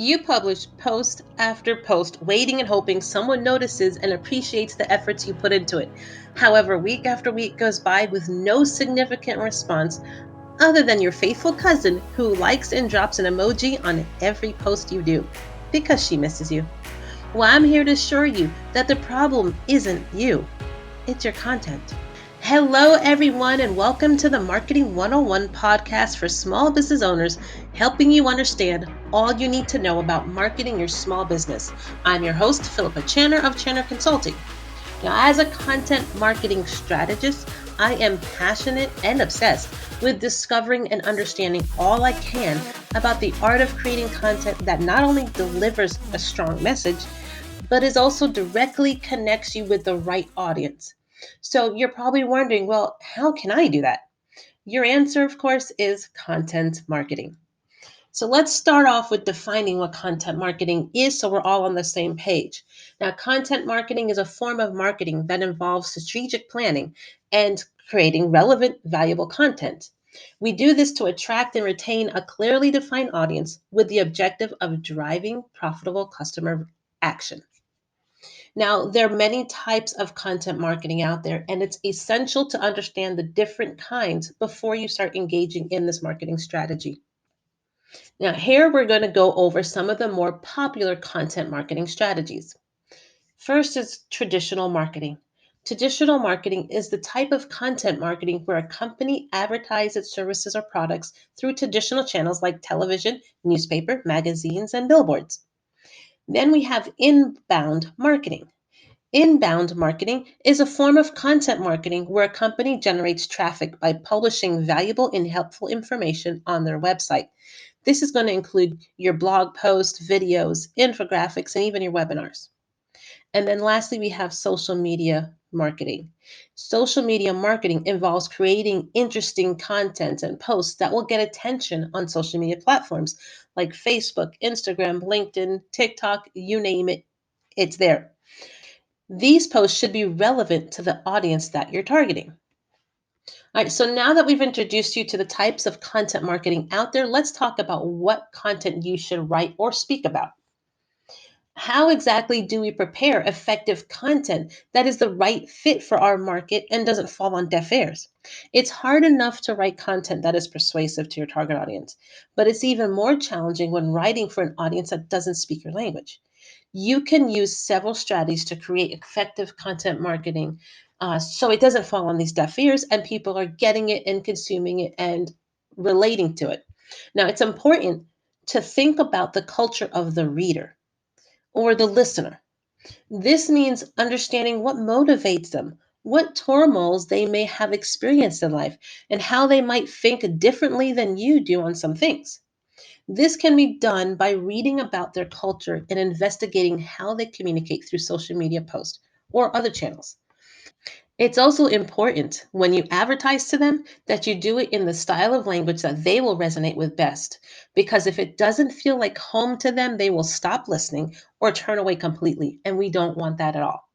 You publish post after post, waiting and hoping someone notices and appreciates the efforts you put into it. However, week after week goes by with no significant response other than your faithful cousin who likes and drops an emoji on every post you do because she misses you. Well, I'm here to assure you that the problem isn't you, it's your content. Hello, everyone, and welcome to the Marketing 101 podcast for small business owners, helping you understand all you need to know about marketing your small business. I'm your host, Philippa Channer of Channer Consulting. Now, as a content marketing strategist, I am passionate and obsessed with discovering and understanding all I can about the art of creating content that not only delivers a strong message, but is also directly connects you with the right audience. So you're probably wondering, well, how can I do that? Your answer, of course, is content marketing. So let's start off with defining what content marketing is so we're all on the same page. Now, content marketing is a form of marketing that involves strategic planning and creating relevant, valuable content. We do this to attract and retain a clearly defined audience with the objective of driving profitable customer action. Now, there are many types of content marketing out there, and it's essential to understand the different kinds before you start engaging in this marketing strategy. Now, here we're going to go over some of the more popular content marketing strategies. First is traditional marketing. Traditional marketing is the type of content marketing where a company advertises its services or products through traditional channels like television, newspaper, magazines, and billboards. Then we have inbound marketing. Inbound marketing is a form of content marketing where a company generates traffic by publishing valuable and helpful information on their website. This is going to include your blog posts, videos, infographics, and even your webinars. And then lastly, we have social media marketing. Social media marketing involves creating interesting content and posts that will get attention on social media platforms like Facebook, Instagram, LinkedIn, TikTok, you name it, it's there. These posts should be relevant to the audience that you're targeting. All right, so now that we've introduced you to the types of content marketing out there, let's talk about what content you should write or speak about. How exactly do we prepare effective content that is the right fit for our market and doesn't fall on deaf ears? It's hard enough to write content that is persuasive to your target audience, but it's even more challenging when writing for an audience that doesn't speak your language. You can use several strategies to create effective content marketing so it doesn't fall on these deaf ears and people are getting it and consuming it and relating to it. Now, it's important to think about the culture of the reader or the listener. This means understanding what motivates them, what turmoils they may have experienced in life, and how they might think differently than you do on some things. This can be done by reading about their culture and investigating how they communicate through social media posts or other channels. It's also important when you advertise to them that you do it in the style of language that they will resonate with best. Because if it doesn't feel like home to them, they will stop listening or turn away completely. And we don't want that at all.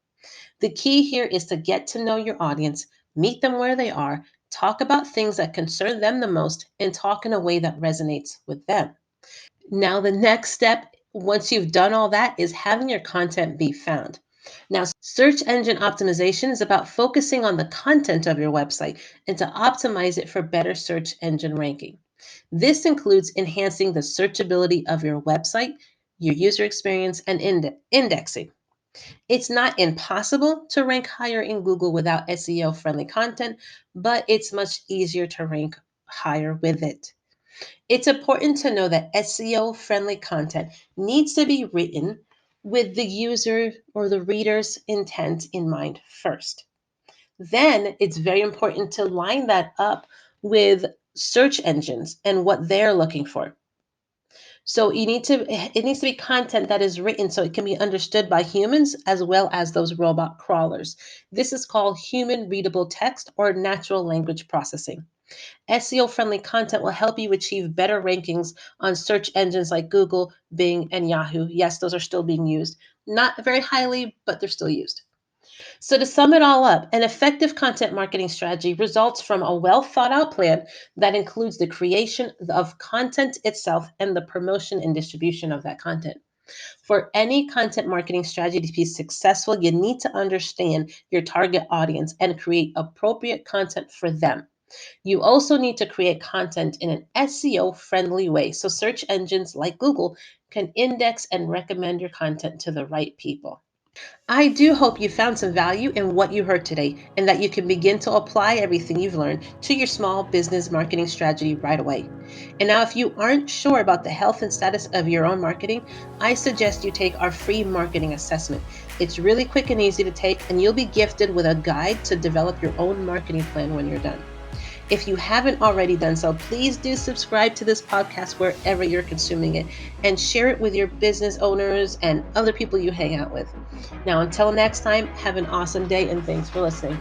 The key here is to get to know your audience, meet them where they are, talk about things that concern them the most, and talk in a way that resonates with them. Now, the next step, once you've done all that, is having your content be found. Now, search engine optimization is about focusing on the content of your website and to optimize it for better search engine ranking. This includes enhancing the searchability of your website, your user experience, and indexing. It's not impossible to rank higher in Google without SEO friendly content, but it's much easier to rank higher with it. It's important to know that SEO friendly content needs to be written with the user or the reader's intent in mind first. Then it's very important to line that up with search engines and what they're looking for. So it needs to be content that is written so it can be understood by humans as well as those robot crawlers. This is called human readable text or natural language processing. SEO friendly content will help you achieve better rankings on search engines like Google, Bing, and Yahoo. Yes, those are still being used. Not very highly, but they're still used. So, to sum it all up, an effective content marketing strategy results from a well thought out plan that includes the creation of content itself and the promotion and distribution of that content. For any content marketing strategy to be successful, you need to understand your target audience and create appropriate content for them. You also need to create content in an SEO friendly way so search engines like Google can index and recommend your content to the right people. I do hope you found some value in what you heard today and that you can begin to apply everything you've learned to your small business marketing strategy right away. And now, if you aren't sure about the health and status of your own marketing, I suggest you take our free marketing assessment. It's really quick and easy to take, and you'll be gifted with a guide to develop your own marketing plan when you're done. If you haven't already done so, please do subscribe to this podcast wherever you're consuming it and share it with your business owners and other people you hang out with. Now, until next time, have an awesome day and thanks for listening.